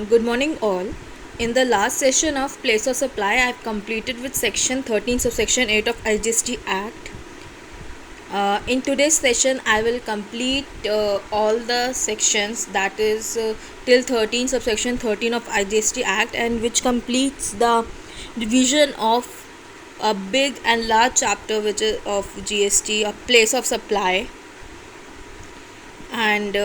Good morning, all. In the last session of place of supply, I have completed with section 13 subsection 8 of IGST Act. In today's session, I will complete all the sections, that is till 13 subsection 13 of IGST Act, and which completes the division of a big and large chapter which is of GST, a place of supply. And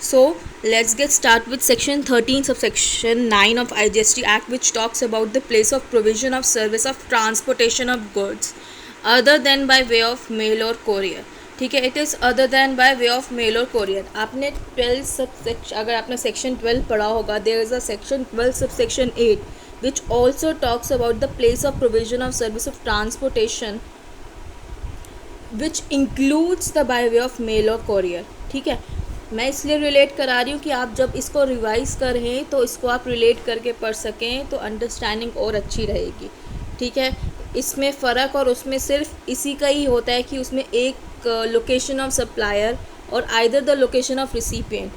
so let's get start with section 13 subsection 9 of IGST Act, which talks about the place of provision of service of transportation of goods other than by way of mail or courier. ठीक है, it is other than by way of mail और courier. आपने 12 subsection, अगर आपने section 12 पढ़ा होगा, there is a section 12 subsection 8 which also talks about the place of provision of service of transportation which includes the by way of mail or courier. ठीक है, मैं इसलिए रिलेट करा रही हूँ कि आप जब इसको रिवाइज़ कर रहे हैं तो इसको आप रिलेट करके पढ़ सकें तो अंडरस्टैंडिंग और अच्छी रहेगी. ठीक है, इसमें फ़र्क और उसमें सिर्फ इसी का ही होता है कि उसमें एक लोकेशन ऑफ सप्लायर और either the location of recipient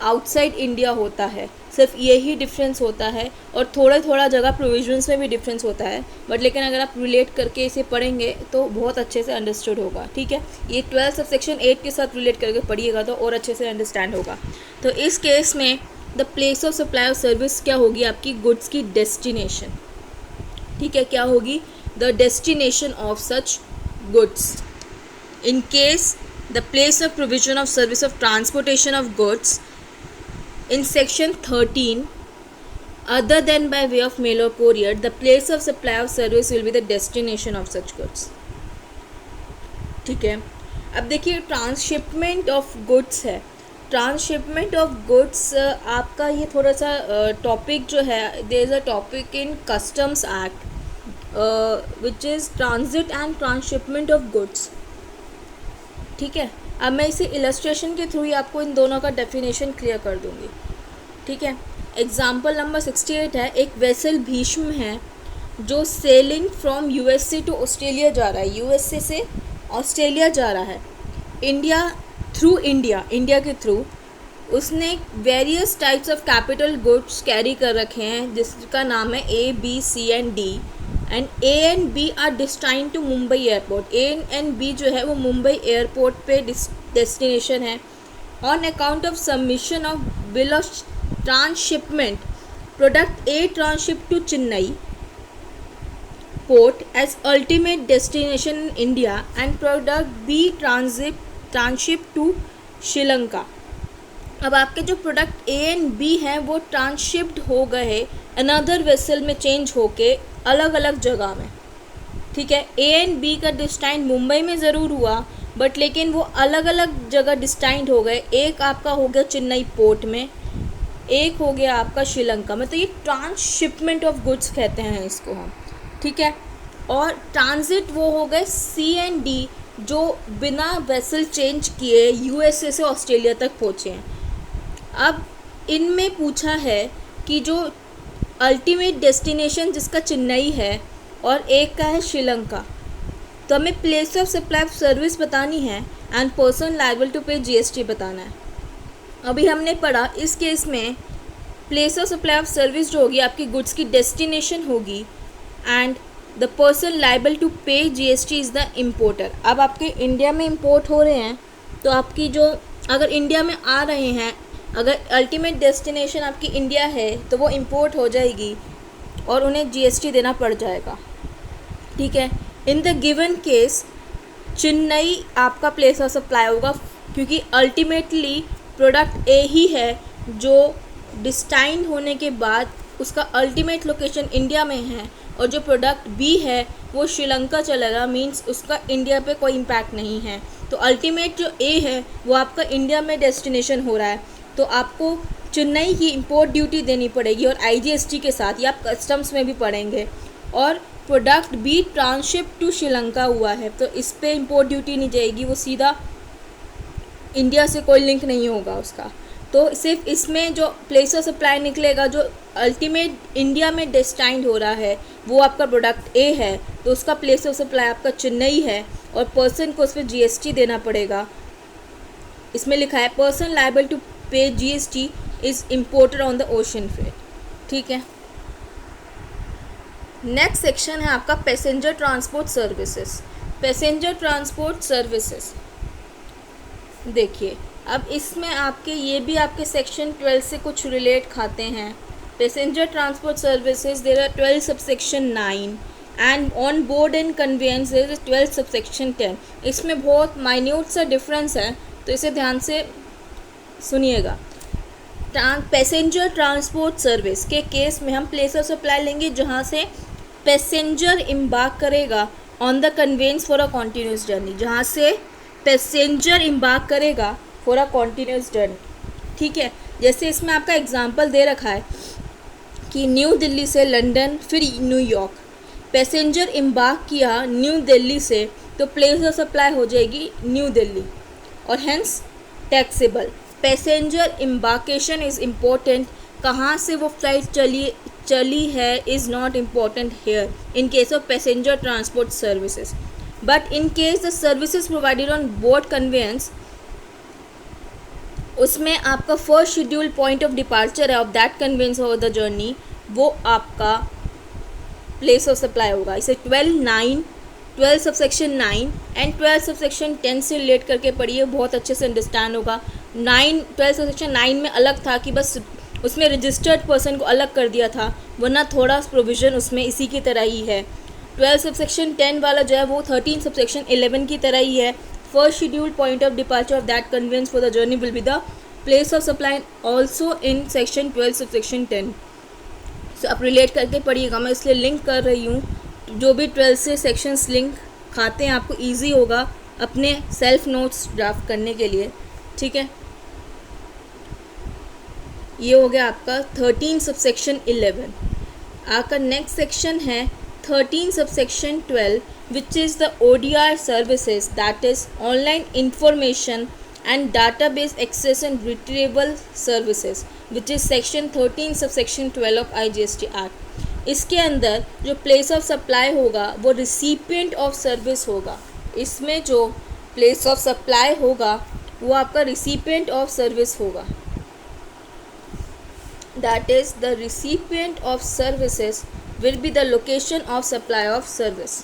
outside India होता है. सिर्फ यही डिफरेंस होता है और थोड़ा जगह प्रोविजंस में भी डिफरेंस होता है, बट लेकिन अगर आप रिलेट करके इसे पढ़ेंगे तो बहुत अच्छे से अंडरस्टूड होगा. ठीक है, ये 12 सबसेक्शन 8 के साथ रिलेट करके पढ़िएगा तो और अच्छे से अंडरस्टैंड होगा. तो इस केस में the place of supply of service क्या होगी? आपकी गुड्स की डेस्टिनेशन. ठीक है, क्या होगी? The destination of such goods. In case the place of provision of service of transportation of goods in section 13 other than by way of mail or courier, the place of supply of service will be the destination of such goods. ठीक है, अब देखिए transshipment of goods है. Transshipment of goods आपका ये थोड़ा सा topic जो है, there is a topic in customs act which is transit and transshipment of goods. ठीक है, अब मैं इसे इलस्ट्रेशन के थ्रू ही आपको इन दोनों का डेफिनेशन क्लियर कर दूंगी. ठीक है, एग्जाम्पल नंबर 68 है. एक वेसल भीष्म है जो sailing from USA to Australia जा रहा है. यूएसए से ऑस्ट्रेलिया जा रहा है, इंडिया के थ्रू. उसने various types of capital goods carry कर रखे हैं जिसका नाम है A, B, C and D. And A and B are destined to Mumbai airport. A and B जो है वो मुंबई एयरपोर्ट पे डेस्टिनेशन है. On account of submission of bill of transshipment, product A transship to Chennai port as ultimate destination in India and product B transship to Sri Lanka. अब आपके जो product A and B हैं वो ट्रांसशिप्ड हो गए अनदर वेसल में change होके अलग अलग जगह में. ठीक है, A and B का डिस्टाइन मुंबई में ज़रूर हुआ, बट लेकिन वो अलग अलग जगह डिस्टाइंड हो गए. एक आपका हो गया चेन्नई पोर्ट में, एक हो गया आपका श्रीलंका में. तो ये ट्रांसशिपमेंट ऑफ गुड्स कहते हैं इसको हम. ठीक है, और ट्रांजिट वो हो गए C and D जो बिना वेसल चेंज किए USA से ऑस्ट्रेलिया तक पहुँचे हैं. अब इनमें पूछा है कि जो अल्टीमेट डेस्टिनेशन जिसका चेन्नई है और एक का है श्रीलंका, तो हमें place of supply of service बतानी है and person liable to pay GST बताना है. अभी हमने पढ़ा इस केस में place of supply of service जो होगी आपकी गुड्स की डेस्टिनेशन होगी and the person liable to pay GST is the importer. अब आपके इंडिया में इम्पोर्ट हो रहे हैं तो आपकी जो अगर इंडिया में आ रहे हैं, अगर अल्टीमेट डेस्टिनेशन आपकी इंडिया है तो वो इंपोर्ट हो जाएगी और उन्हें GST देना पड़ जाएगा. ठीक है, in the given case Chennai आपका प्लेस ऑफ सप्लाई होगा क्योंकि अल्टीमेटली प्रोडक्ट A ही है जो डिस्टाइन होने के बाद उसका अल्टीमेट लोकेशन इंडिया में है, और जो प्रोडक्ट B है वो श्रीलंका चलेगा, मींस उसका इंडिया पे कोई इम्पैक्ट नहीं है. तो अल्टीमेट जो A है वो आपका इंडिया में डेस्टिनेशन हो रहा है, तो आपको चेन्नई की इंपोर्ट ड्यूटी देनी पड़ेगी और IGST के साथ, या आप कस्टम्स में भी पढ़ेंगे. और product B transship to Sri Lanka हुआ है तो इस पर इंपोर्ट ड्यूटी नहीं जाएगी, वो सीधा इंडिया से कोई लिंक नहीं होगा उसका. तो सिर्फ इसमें जो प्लेस ऑफ सप्लाई निकलेगा जो अल्टीमेट इंडिया में डेस्टाइंड हो रहा है वो आपका प्रोडक्ट A है, तो उसका प्लेस ऑफ सप्लाई आपका चेन्नई है और पर्सन को उस पर GST देना पड़ेगा. इसमें लिखा है person liable to pay GST is imported on the ocean freight. ठीक है, नेक्स्ट सेक्शन है आपका passenger transport services. Passenger transport services देखिए, अब इसमें आपके ये भी आपके सेक्शन 12 से कुछ रिलेट खाते हैं। Passenger transport services there are 12 subsection 9 and on board and conveyance there is 12 subsection 10। इसमें बहुत माइन्यूट सा डिफरेंस है, तो इसे ध्यान से सुनिएगा। पैसेंजर ट्रांसपोर्ट सर्विस के केस में हम प्लेस ऑफ सप्लाई लेंगे जहाँ से पैसेंजर इम्बार्क करेगा on the conveyance for a continuous journey, जहाँ से पैसेंजर इम्बार्क करेगा फॉर अ कॉन्टीन्यूस जर्नी। ठीक है, जैसे इसमें आपका एग्जांपल दे रखा है कि न्यू दिल्ली से लंदन फिर न्यूयॉर्क, पैसेंजर इम्बार्क किया न्यू दिल्ली से तो प्लेस ऑफ सप्लाई हो जाएगी न्यू दिल्ली और hence taxable. Passenger embarkation is important, कहाँ से वो फ्लाइट चली है is not important here in case of passenger transport services, but in case the services provided on board conveyance, उसमें आपका first schedule point of departure है of that conveyance over the journey, वो आपका place of supply होगा। इसे 12 subsection 9 and 12 subsection 10 से relate करके पढ़िए, बहुत अच्छे से अंडरस्टैंड होगा। 12 सबसेक्शन 9 में अलग था कि बस उसमें रजिस्टर्ड पर्सन को अलग कर दिया था, वरना थोड़ा प्रोविज़न उसमें इसी की तरह ही है। 12 सबसेक्शन 10 वाला जो है वो 13 सबसेक्शन 11 की तरह ही है। First schedule point of departure of that conveyance for the journey will be the place of supply also in section 12 subsection 10। So आप रिलेट करके पढ़िएगा, मैं इसलिए लिंक कर रही हूँ। जो भी 12 से सेक्शंस लिंक खाते हैं आपको ईजी होगा अपने सेल्फ नोट्स ड्राफ्ट करने के लिए। ठीक है, ये हो गया आपका 13 सबसेक्शन 11। आपका नेक्स्ट सेक्शन है 13 subsection 12 which is the ODR services, that is online information and database access and retrieval services, which is section 13 subsection 12 of IGST Act। इसके अंदर जो प्लेस ऑफ सप्लाई होगा वो रिसिपिएंट ऑफ सर्विस होगा। इसमें जो place of supply होगा वो आपका रिसिपिएंट ऑफ सर्विस होगा, that is the recipient of services will be the location of supply of service।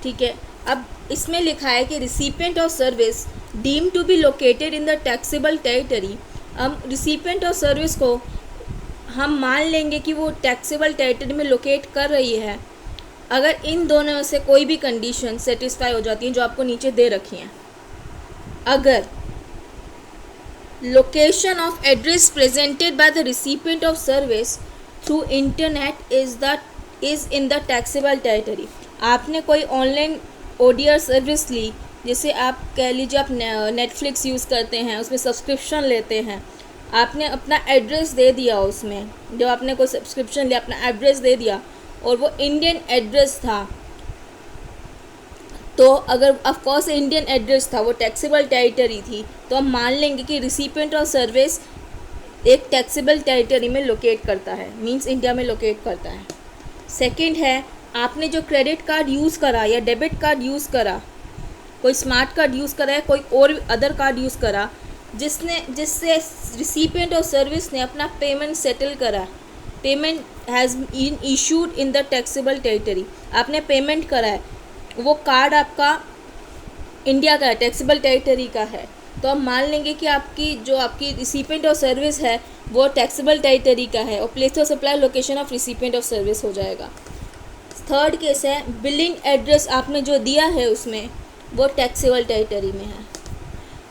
ठीक है, अब इसमें लिखा है कि recipient of service deem to be located in the taxable territory. हम रिसिपिएंट ऑफ सर्विस को हम मान लेंगे कि वो टैक्सेबल टेरिटरी में लोकेट कर रही है अगर इन दोनों में से कोई भी कंडीशन सेटिस्फाई हो जाती हैं जो आपको नीचे दे रखी हैं। अगर location of address presented by the recipient of service through internet is in the taxable territory. आपने कोई ऑनलाइन ODR सर्विस ली, जैसे आप कह लीजिए आप नेटफ्लिक्स यूज़ करते हैं, उसमें सब्सक्रिप्शन लेते हैं, आपने अपना एड्रेस दे दिया, उसमें जब आपने कोई सब्सक्रिप्शन लिया अपना एड्रेस दे दिया और वो इंडियन एड्रेस था, तो अगर ऑफकोर्स इंडियन एड्रेस था, वो टैक्सेबल टेरिटरी थी, तो हम मान लेंगे कि रिसिपिएंट ऑफ सर्विस एक टैक्सेबल टेरिटरी में लोकेट करता है, मींस इंडिया में लोकेट करता है। सेकंड है, आपने जो क्रेडिट कार्ड यूज़ करा या डेबिट कार्ड यूज़ करा, कोई स्मार्ट कार्ड यूज़ करा है, कोई और अदर कार्ड यूज़ करा जिससे रिसिपिएंट ऑफ सर्विस ने अपना पेमेंट सेटल करा, payment has been issued in the taxable territory, आपने पेमेंट करा है, वो कार्ड आपका इंडिया का है, टैक्सेबल टेरिटरी का है, तो हम मान लेंगे कि आपकी रिसिपिएंट ऑफ सर्विस है वो टैक्सेबल टेरिटरी का है और place of supply location of recipient of service हो जाएगा। थर्ड केस है, बिलिंग एड्रेस आपने जो दिया है उसमें वो टैक्सेबल टेरिटरी में है।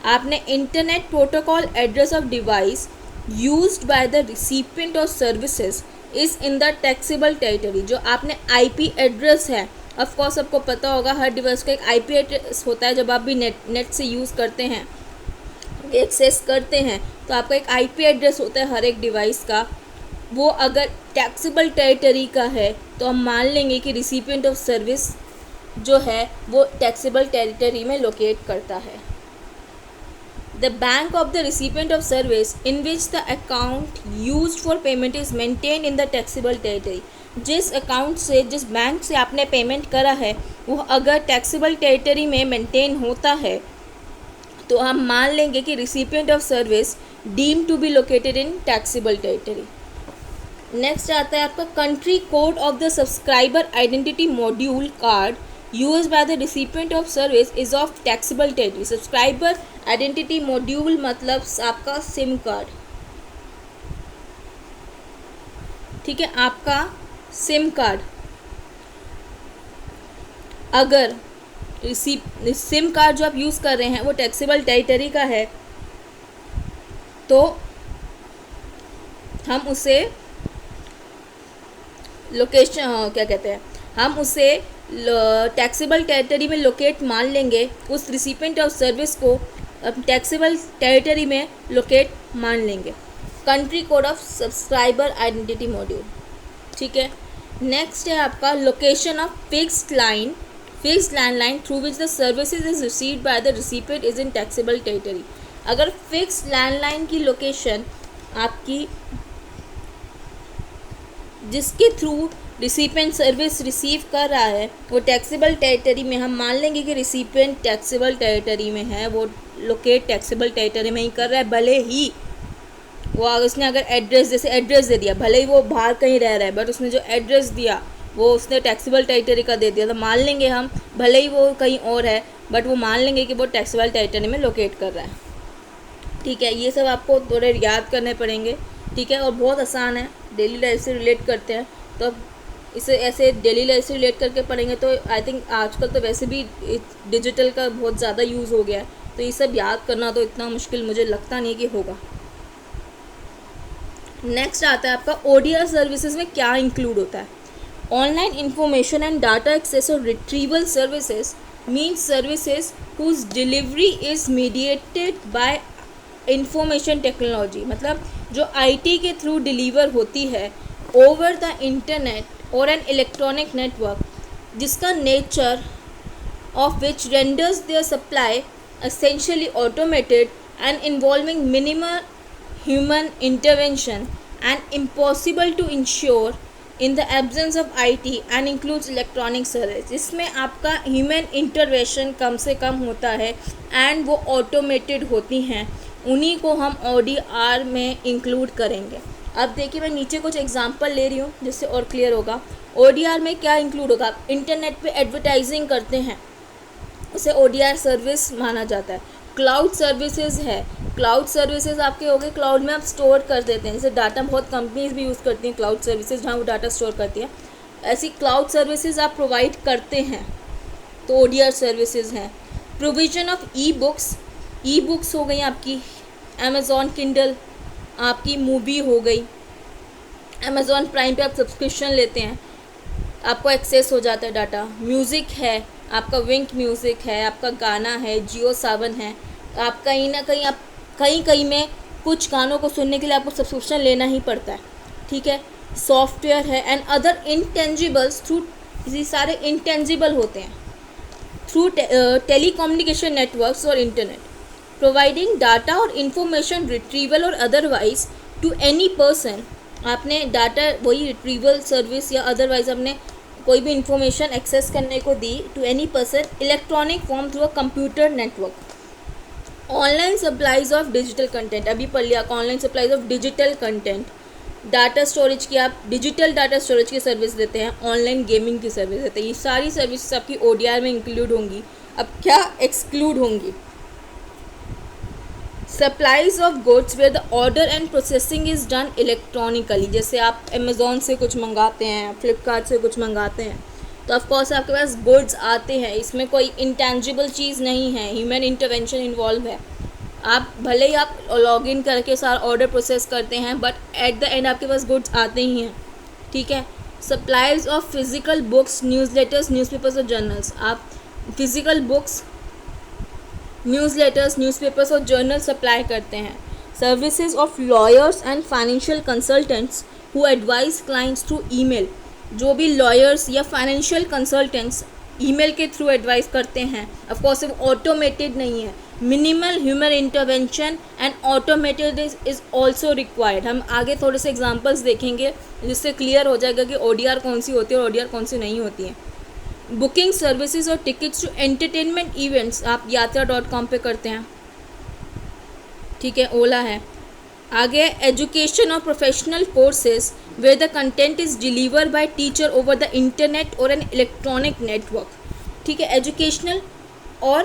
आपने internet protocol address of device used by the recipient of services is in the taxable territory. जो आपने IP एड्रेस है, ऑफ कोर्स सबको पता होगा हर डिवाइस का एक IP एड्रेस होता है। जब आप भी नेट से यूज़ करते हैं, एक्सेस करते हैं, तो आपका एक IP एड्रेस होता है हर एक डिवाइस का। वो अगर टैक्सेबल टेरिटरी का है तो हम मान लेंगे कि रिसिपिएंट ऑफ सर्विस जो है वो टैक्सेबल टेरिटरी में लोकेट करता है। The bank of the recipient of service in which the account used for payment is maintain in the taxable territory. जिस बैंक से आपने पेमेंट करा है वो अगर टैक्सेबल टेरिटरी में मेंटेन होता है तो हम मान लेंगे कि recipient of service deem to be located in taxable territory. Next आता है आपका country code of the subscriber identity module card used by the recipient of service is of taxable territory. Subscriber identity module मतलब आपका SIM card, ठीक है, आपका SIM card अगर SIM card जो आप यूज़ कर रहे हैं वो टैक्सेबल टेरिटरी का है तो हम उसे लोकेशन क्या कहते हैं, हम उसे टैक्सेबल टेरिटरी में लोकेट मान लेंगे, उस रिसिपिएंट ऑफ सर्विस को टैक्सेबल टेरिटरी में लोकेट मान लेंगे। Country code of subscriber identity module, ठीक है। नेक्स्ट है आपका location of fixed landline through which the services is received by the recipient is in taxable territory. अगर फिक्स्ड लैंडलाइन की लोकेशन आपकी जिसके थ्रू रिसिपिएंट सर्विस रिसीव कर रहा है वो टैक्सेबल टेरिटरी में, हम मान लेंगे कि रिसिपिएंट टैक्सेबल टेरिटरी में है, वो लोकेट टैक्सेबल टेरिटरी में ही कर रहा है, भले ही वो उसने अगर एड्रेस जैसे एड्रेस दे दिया, भले ही वो बाहर कहीं रह रहा है बट उसने जो एड्रेस दिया वो उसने टैक्सेबल टेरिटरी का दे दिया, तो मान लेंगे हम, भले ही वो कहीं और है बट वो मान लेंगे कि वो टैक्सेबल टेरिटरी में लोकेट कर रहा है, ठीक है। ये सब आपको थोड़े याद करने पड़ेंगे, ठीक है, और बहुत आसान है, डेली लाइफ से रिलेट करते हैं, तो अब इसे ऐसे डेली लाइफ से रिलेट करके पढ़ेंगे तो आई थिंक आजकल तो वैसे भी डिजिटल का बहुत ज़्यादा यूज़ हो गया है, तो ये सब याद करना तो इतना मुश्किल मुझे लगता नहीं कि होगा। नेक्स्ट आता है आपका ODR सर्विसेज में क्या इंक्लूड होता है। Online information and data access और retrieval services means services whose delivery is mediated by information technology, मतलब जो IT के थ्रू डिलीवर होती है ओवर द इंटरनेट और एन इलेक्ट्रॉनिक नेटवर्क, जिसका nature of which renders their supply essentially automated and involving minimal human intervention and impossible to ensure in the absence of IT and includes electronic service। इसमें आपका human intervention कम से कम होता है and वो automated होती हैं, उन्हीं को हम ODR में इंक्लूड करेंगे। अब देखिए मैं नीचे कुछ एग्जांपल ले रही हूँ जिससे और क्लियर होगा। ODR में क्या इंक्लूड होगा, इंटरनेट पे एडवर्टाइजिंग करते हैं उसे ODR सर्विस माना जाता है। क्लाउड सर्विसेज है, क्लाउड सर्विसेज आपके हो गए, क्लाउड में आप स्टोर कर देते हैं, जैसे डाटा बहुत कंपनीज भी यूज़ करती हैं क्लाउड सर्विसेज जहाँ वो डाटा स्टोर करती है, ऐसी क्लाउड सर्विसेज आप प्रोवाइड करते हैं तो ODR सर्विसेज हैं। प्रोविजन ऑफ ई बुक्स हो गई आपकी, अमेज़ॉन किंडल आपकी, मूवी हो गई, अमेज़ॉन प्राइम पे आप सब्सक्रिप्शन लेते हैं आपको एक्सेस हो जाता है डाटा। म्यूज़िक है आपका, विंक म्यूज़िक है आपका, गाना है, जियो सावन है, आप कहीं ना कहीं आप कहीं में कुछ गानों को सुनने के लिए आपको सब्सक्रिप्शन लेना ही पड़ता है, ठीक है। सॉफ्टवेयर है एंड अदर इंटेंजिबल्स थ्रू, ये सारे इंटेंजिबल होते हैं, थ्रू टेलीकम्युनिकेशन नेटवर्क्स और इंटरनेट, प्रोवाइडिंग डाटा और इंफॉर्मेशन रिट्रीवल और अदरवाइज टू एनी पर्सन। आपने डाटा वही रिट्रीवल सर्विस या अदरवाइज आपने कोई भी इंफॉर्मेशन एक्सेस करने को दी to any person electronic form through a computer network. Online supplies of digital content, अभी पढ़ लिया, online supplies of digital content, data storage की आप डिजिटल डाटा स्टोरेज की सर्विस देते हैं, ऑनलाइन गेमिंग की सर्विस देते हैं, ये सारी सर्विसेज आपकी ODR में इंक्लूड होंगी। अब क्या एक्सक्लूड होंगी, supplies of goods where the order and processing is done electronically, जैसे आप अमेज़ॉन से कुछ मंगाते हैं, फ्लिपकार्ट से कुछ मंगाते हैं तो ऑफकोर्स आपके पास गुड्स आते हैं, इसमें कोई इंटेंजिबल चीज़ नहीं है, ह्यूमन इंटरवेंशन इन्वॉल्व है। आप भले ही आप लॉगिन करके सारा ऑर्डर प्रोसेस करते हैं बट एट द एंड आपके पास गुड्स आते ही हैं, ठीक है। Supplies of physical books, newsletters, newspapers और जर्नल्स, आप फिज़िकल बुक्स, न्यूज़लेटर्स, न्यूज़पेपर्स और जर्नल सप्लाई करते हैं। Services of lawyers and financial consultants who advise clients through email, जो भी लॉयर्स या फाइनेंशियल कंसल्टेंट्स ईमेल के थ्रू एडवाइस करते हैं, ऑफकोर्स वो ऑटोमेटेड नहीं है, minimal human intervention and automated is also required. हम आगे थोड़े से एग्जांपल्स देखेंगे जिससे क्लियर हो जाएगा कि ODR कौन सी होती है और ODR कौन सी नहीं होती है। बुकिंग सर्विसेज और टिकट्स टू एंटरटेनमेंट इवेंट्स आप यात्रा.com पे करते हैं, ठीक है, ओला है। आगे एजुकेशन और professional courses where the content is deliver by teacher over the internet और एन इलेक्ट्रॉनिक नेटवर्क। ठीक है, एजुकेशनल और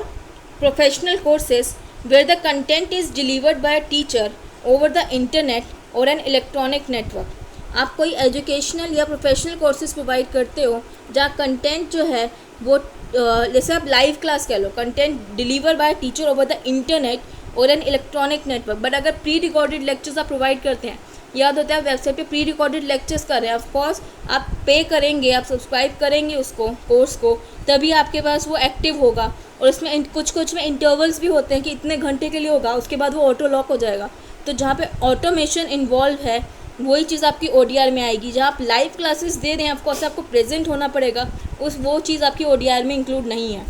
professional courses where the content is delivered by teacher over the internet और एन इलेक्ट्रॉनिक नेटवर्क। आप कोई educational या professional courses provide करते हो जहाँ कंटेंट जो है वो जैसे आप लाइव क्लास कह लो, content deliver by teacher over the internet और एन इलेक्ट्रॉनिक नेटवर्क। बट अगर प्री रिकॉर्डेड लेक्चर्स आप प्रोवाइड करते हैं, याद होता है आप वेबसाइट पे प्री रिकॉर्डेड लेक्चर्स कर रहे हैं, ऑफकोर्स आप पे करेंगे, आप सब्सक्राइब करेंगे उसको कोर्स को, तभी आपके पास वो एक्टिव होगा। और इसमें कुछ में इंटरवल्स भी होते हैं कि इतने घंटे के लिए होगा, उसके बाद वो ऑटो लॉक हो जाएगा। तो जहाँ पे ऑटोमेशन इन्वॉल्व है वही चीज़ आपकी ODR में आएगी। जहाँ आप लाइव क्लासेस दे रहे हैं ऑफकोर्स आपको प्रेजेंट होना पड़ेगा, वो चीज़ आपकी ODR में इंक्लूड नहीं है।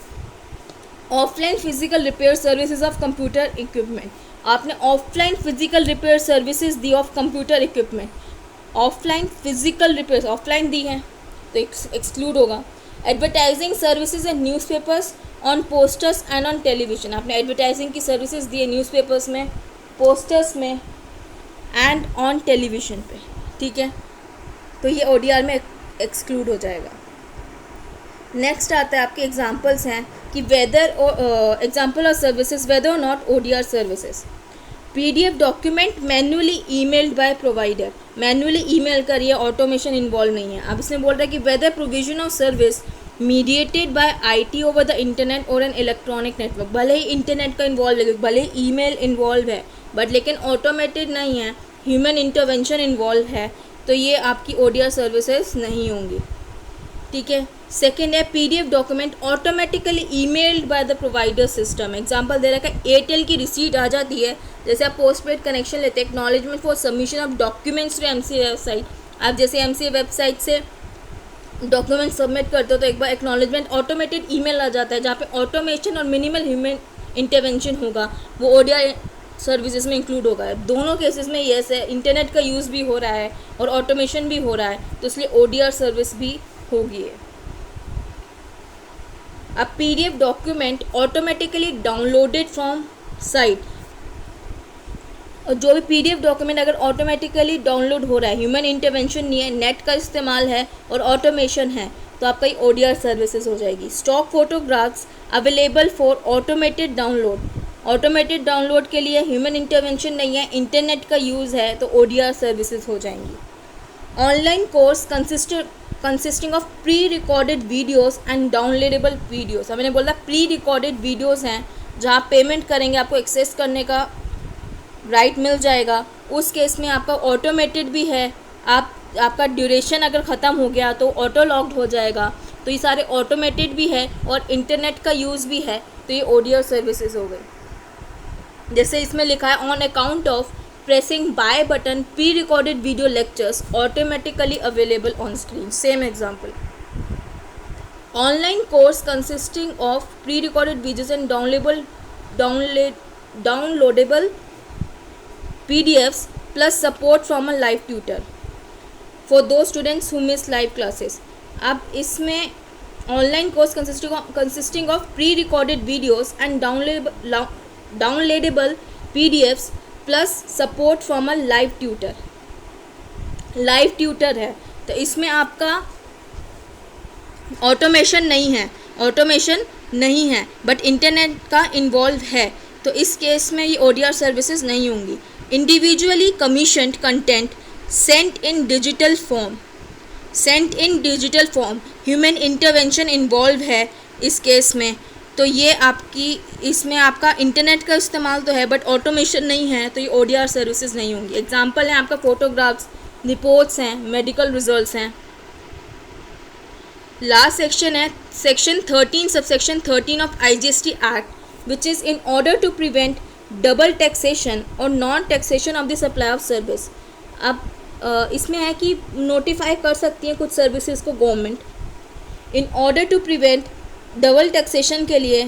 Offline physical repair services of computer equipment, आपने ऑफलाइन फिजिकल रिपेयर सर्विसेज दी of computer equipment, offline physical repair offline दी हैं तो एक्सक्लूड होगा। Advertising services and newspapers on posters and on television, आपने एडवर्टाइजिंग की सर्विसेज दी है न्यूज़पेपर्स में, पोस्टर्स में एंड ऑन टेलीविजन पे। ठीक है, तो ये ODR में एक्सक्लूड हो जाएगा। नेक्स्ट आता है आपके एग्जांपल्स हैं कि whether example of services whether और नॉट ODR सर्विसेज। PDF document manually emailed by provider, manually email करिए, ऑटोमेशन इन्वॉल्व नहीं है। अब इसमें बोल रहा है कि whether provision of service mediated by IT over the internet और एन इलेक्ट्रॉनिक नेटवर्क, भले ही इंटरनेट का इन्वॉल्व है, भले ही ईमेल इन्वॉल्व है, बट लेकिन ऑटोमेटेड नहीं है, ह्यूमन इंटरवेंशन इन्वॉल्व है, तो ये आपकी ODR सर्विसेज नहीं होंगी। ठीक है, सेकेंड है PDF document automatically emailed by the provider system. Example दे रखा है एयरटेल की रिसीट आ जाती है, जैसे आप पोस्टपेड कनेक्शन लेते हैं, acknowledgement for submission of documents to MCA website, आप जैसे MCA वेबसाइट से डॉक्यूमेंट सबमिट करते हो तो एक बार एक्नॉलेजमेंट ऑटोमेटेड ईमेल आ जाता है, जहाँ पे ऑटोमेशन और मिनिमल ह्यूमन इंटरवेंशन होगा, वो ODR सर्विसेज में इंक्लूड होगा। दोनों केसेस में येस है, इंटरनेट का यूज़ भी हो रहा है और ऑटोमेशन भी हो रहा है, तो इसलिए ODR सर्विस भी होगी। अब PDF document automatically downloaded from site, और जो भी PDF डॉक्यूमेंट अगर ऑटोमेटिकली डाउनलोड हो रहा है, ह्यूमन इंटरवेंशन नहीं है, नेट का इस्तेमाल है और ऑटोमेशन है, तो आपका ये ODR सर्विसेज हो जाएगी। Stock photographs available for automated download, automated download के लिए ह्यूमन इंटरवेंशन नहीं है, इंटरनेट का यूज़ है, तो ODR सर्विसेज हो जाएंगी। Online course consisting of pre recorded videos and downloadable videos, हमने बोला प्री रिकॉर्डेड वीडियोज़ हैं जहाँ पेमेंट करेंगे आपको एक्सेस करने का राइट मिल जाएगा, उस केस में आपका ऑटोमेटेड भी है, आपका ड्यूरेशन अगर ख़त्म हो गया तो ऑटो लॉक्ड हो जाएगा, तो ये सारे ऑटोमेटेड भी है और इंटरनेट का यूज़ भी है, तो ये ODR सर्विसेज हो गई। जैसे इसमें लिखा है on account of pressing by button pre recorded video lectures automatically available on screen, same example. Online course consisting of pre recorded videos and downloadable PDFs plus support from a live tutor for those students who miss live classes। अब इसमें online course consisting of pre recorded videos and downloadable PDFs plus support from a live tutor है, तो इसमें आपका automation नहीं है, but internet का involve है, तो इस केस में ये ODR सर्विसेज नहीं होंगी। Individually commissioned content sent in digital form, human intervention involve है इस केस में, तो ये इसमें आपका इंटरनेट का इस्तेमाल तो है बट ऑटोमेशन नहीं है, तो ये ODR सर्विसेज नहीं होंगी। एग्जांपल हैं आपका फोटोग्राफ्स, रिपोर्ट्स हैं, मेडिकल रिजल्ट्स हैं। लास्ट सेक्शन है section 13 subsection 13 of IGST act which is in order to prevent double taxation और non taxation of the supply of service. अब इसमें है कि नोटिफाई कर सकती हैं कुछ सर्विसेज को government in order to prevent double taxation के लिए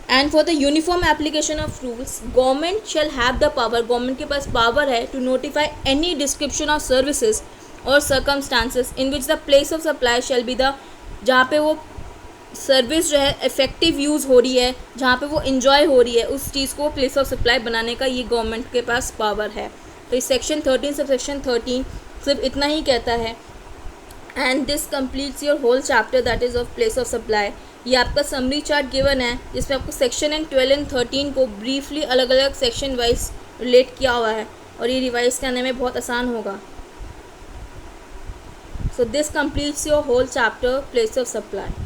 and for the uniform application of rules government shall have the power, government के पास पावर है to notify any description of services और circumstances in which the place of supply shall be the, जहाँ पे वो service जो है effective use हो रही है, जहाँ पे वो इन्जॉय हो रही है, उस चीज़ को प्लेस ऑफ सप्लाई बनाने का ये गवर्नमेंट के पास पावर है। तो इस सेक्शन 13 सब सेक्शन 13 सिर्फ इतना ही कहता है। And this completes your whole chapter that is of place of supply. ये आपका समरी चार्ट गिवन है जिसमें आपको सेक्शन एंड 12 एंड 13 को ब्रीफली अलग अलग सेक्शन वाइज रिलेट किया हुआ है और ये रिवाइज करने में बहुत आसान होगा। So this completes your whole chapter place of supply.